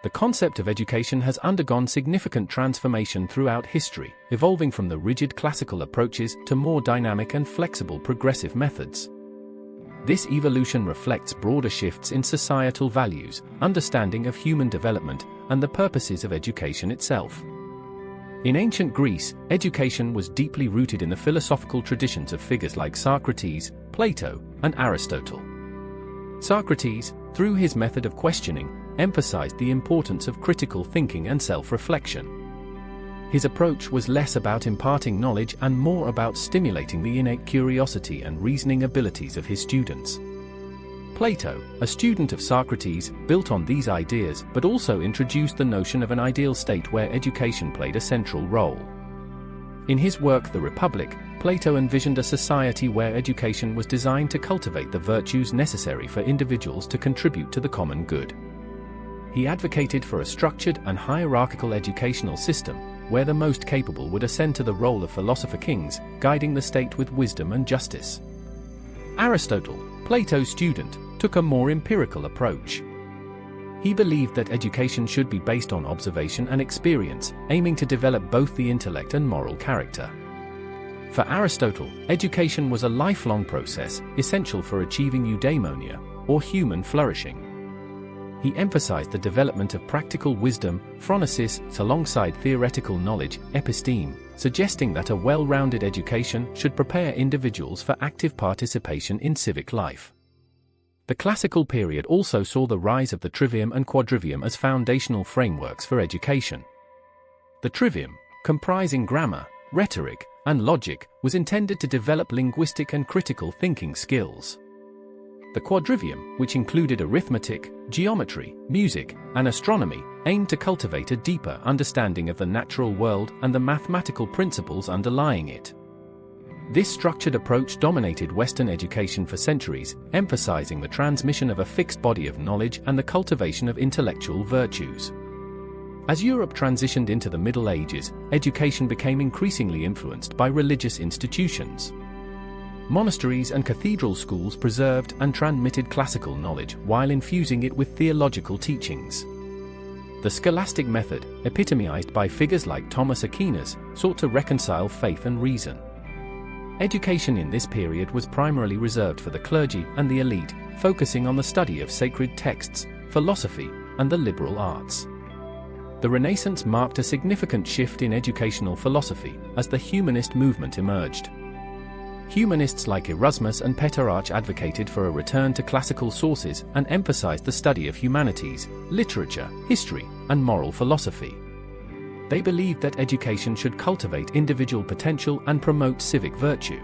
The concept of education has undergone significant transformation throughout history, evolving from the rigid classical approaches to more dynamic and flexible progressive methods. This evolution reflects broader shifts in societal values, understanding of human development, and the purposes of education itself. In ancient Greece, education was deeply rooted in the philosophical traditions of figures like Socrates, Plato, and Aristotle. Socrates, through his method of questioning, emphasized the importance of critical thinking and self-reflection. His approach was less about imparting knowledge and more about stimulating the innate curiosity and reasoning abilities of his students. Plato, a student of Socrates, built on these ideas but also introduced the notion of an ideal state where education played a central role. In his work The Republic, Plato envisioned a society where education was designed to cultivate the virtues necessary for individuals to contribute to the common good. He advocated for a structured and hierarchical educational system, where the most capable would ascend to the role of philosopher kings, guiding the state with wisdom and justice. Aristotle, Plato's student, took a more empirical approach. He believed that education should be based on observation and experience, aiming to develop both the intellect and moral character. For Aristotle, education was a lifelong process, essential for achieving eudaimonia, or human flourishing. He emphasized the development of practical wisdom, phronesis, alongside theoretical knowledge, episteme, suggesting that a well-rounded education should prepare individuals for active participation in civic life. The classical period also saw the rise of the trivium and quadrivium as foundational frameworks for education. The trivium, comprising grammar, rhetoric, and logic, was intended to develop linguistic and critical thinking skills. The quadrivium, which included arithmetic, geometry, music, and astronomy, aimed to cultivate a deeper understanding of the natural world and the mathematical principles underlying it. This structured approach dominated Western education for centuries, emphasizing the transmission of a fixed body of knowledge and the cultivation of intellectual virtues. As Europe transitioned into the Middle Ages, education became increasingly influenced by religious institutions. Monasteries and cathedral schools preserved and transmitted classical knowledge while infusing it with theological teachings. The scholastic method, epitomized by figures like Thomas Aquinas, sought to reconcile faith and reason. Education in this period was primarily reserved for the clergy and the elite, focusing on the study of sacred texts, philosophy, and the liberal arts. The Renaissance marked a significant shift in educational philosophy as the humanist movement emerged. Humanists like Erasmus and Petrarch advocated for a return to classical sources and emphasized the study of humanities, literature, history, and moral philosophy. They believed that education should cultivate individual potential and promote civic virtue.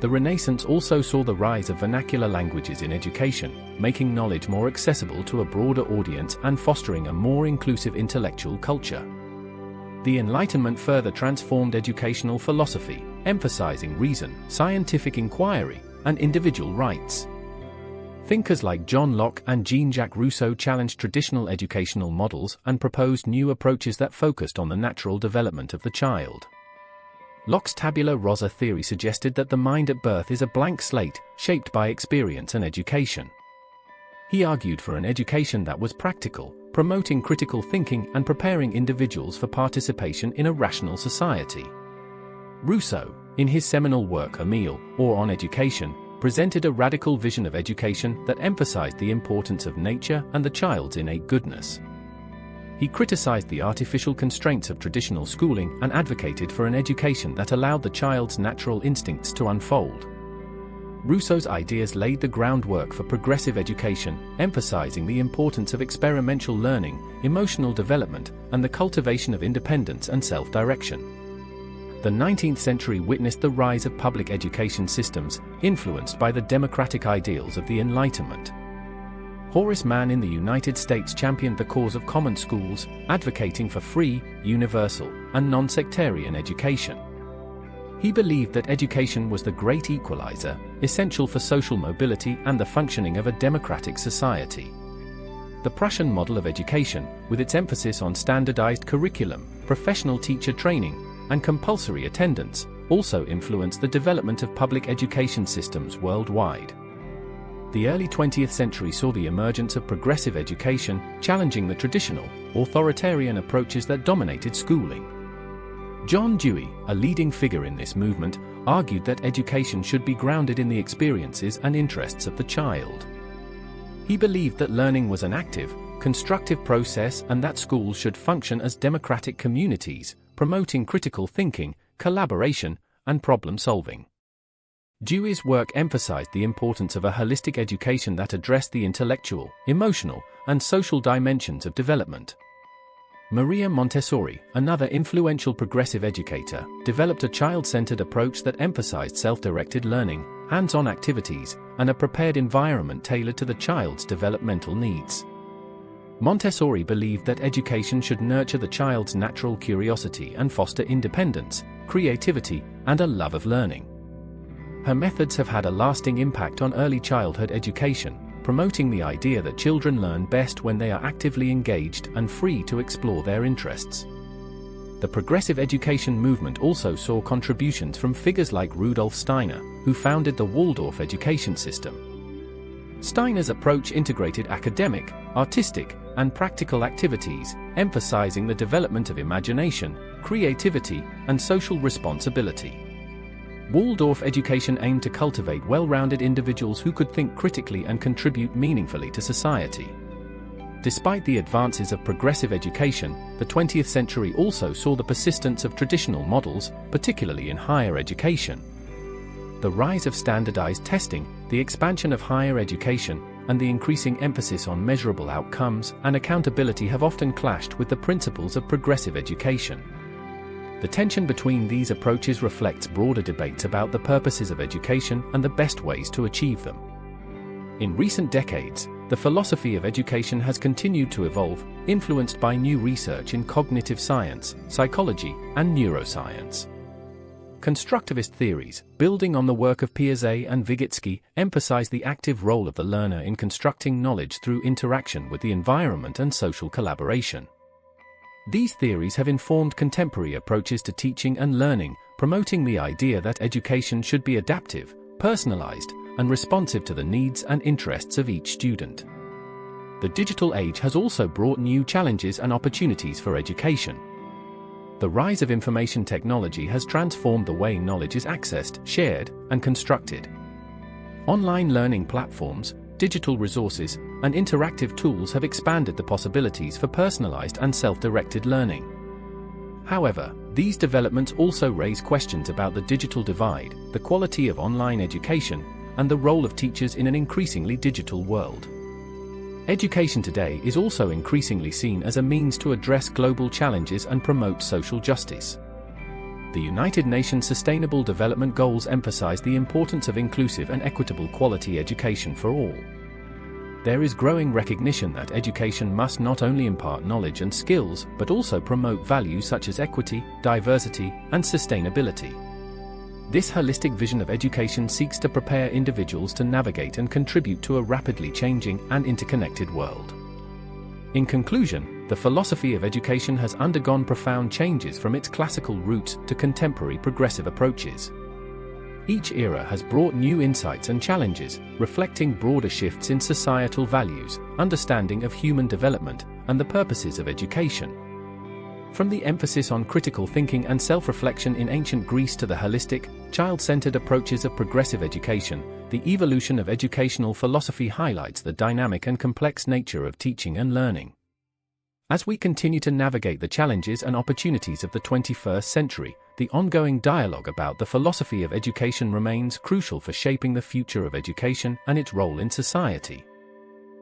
The Renaissance also saw the rise of vernacular languages in education, making knowledge more accessible to a broader audience and fostering a more inclusive intellectual culture. The Enlightenment further transformed educational philosophy, emphasizing reason, scientific inquiry, and individual rights. Thinkers like John Locke and Jean-Jacques Rousseau challenged traditional educational models and proposed new approaches that focused on the natural development of the child. Locke's tabula rasa theory suggested that the mind at birth is a blank slate, shaped by experience and education. He argued for an education that was practical, promoting critical thinking and preparing individuals for participation in a rational society. Rousseau, in his seminal work Emile, or On Education, presented a radical vision of education that emphasized the importance of nature and the child's innate goodness. He criticized the artificial constraints of traditional schooling and advocated for an education that allowed the child's natural instincts to unfold. Rousseau's ideas laid the groundwork for progressive education, emphasizing the importance of experiential learning, emotional development, and the cultivation of independence and self-direction. The 19th century witnessed the rise of public education systems, influenced by the democratic ideals of the Enlightenment. Horace Mann in the United States championed the cause of common schools, advocating for free, universal, and non-sectarian education. He believed that education was the great equalizer, essential for social mobility and the functioning of a democratic society. The Prussian model of education, with its emphasis on standardized curriculum, professional teacher training, and compulsory attendance, also influenced the development of public education systems worldwide. The early 20th century saw the emergence of progressive education, challenging the traditional, authoritarian approaches that dominated schooling. John Dewey, a leading figure in this movement, argued that education should be grounded in the experiences and interests of the child. He believed that learning was an active, constructive process and that schools should function as democratic communities, promoting critical thinking, collaboration, and problem-solving. Dewey's work emphasized the importance of a holistic education that addressed the intellectual, emotional, and social dimensions of development. Maria Montessori, another influential progressive educator, developed a child-centered approach that emphasized self-directed learning, hands-on activities, and a prepared environment tailored to the child's developmental needs. Montessori believed that education should nurture the child's natural curiosity and foster independence, creativity, and a love of learning. Her methods have had a lasting impact on early childhood education, promoting the idea that children learn best when they are actively engaged and free to explore their interests. The progressive education movement also saw contributions from figures like Rudolf Steiner, who founded the Waldorf education system. Steiner's approach integrated academic, artistic, and practical activities, emphasizing the development of imagination, creativity, and social responsibility. Waldorf education aimed to cultivate well-rounded individuals who could think critically and contribute meaningfully to society. Despite the advances of progressive education, the 20th century also saw the persistence of traditional models, particularly in higher education. The rise of standardized testing, the expansion of higher education, and the increasing emphasis on measurable outcomes and accountability have often clashed with the principles of progressive education. The tension between these approaches reflects broader debates about the purposes of education and the best ways to achieve them. In recent decades, the philosophy of education has continued to evolve, influenced by new research in cognitive science, psychology, and neuroscience. Constructivist theories, building on the work of Piaget and Vygotsky, emphasize the active role of the learner in constructing knowledge through interaction with the environment and social collaboration. These theories have informed contemporary approaches to teaching and learning, promoting the idea that education should be adaptive, personalized, and responsive to the needs and interests of each student. The digital age has also brought new challenges and opportunities for education. The rise of information technology has transformed the way knowledge is accessed, shared, and constructed. Online learning platforms, digital resources, and interactive tools have expanded the possibilities for personalized and self-directed learning. However, these developments also raise questions about the digital divide, the quality of online education, and the role of teachers in an increasingly digital world. Education today is also increasingly seen as a means to address global challenges and promote social justice. The United Nations Sustainable Development Goals emphasize the importance of inclusive and equitable quality education for all. There is growing recognition that education must not only impart knowledge and skills, but also promote values such as equity, diversity, and sustainability. This holistic vision of education seeks to prepare individuals to navigate and contribute to a rapidly changing and interconnected world. In conclusion, the philosophy of education has undergone profound changes from its classical roots to contemporary progressive approaches. Each era has brought new insights and challenges, reflecting broader shifts in societal values, understanding of human development, and the purposes of education. From the emphasis on critical thinking and self-reflection in ancient Greece to the holistic, child-centered approaches of progressive education, the evolution of educational philosophy highlights the dynamic and complex nature of teaching and learning. As we continue to navigate the challenges and opportunities of the 21st century, the ongoing dialogue about the philosophy of education remains crucial for shaping the future of education and its role in society.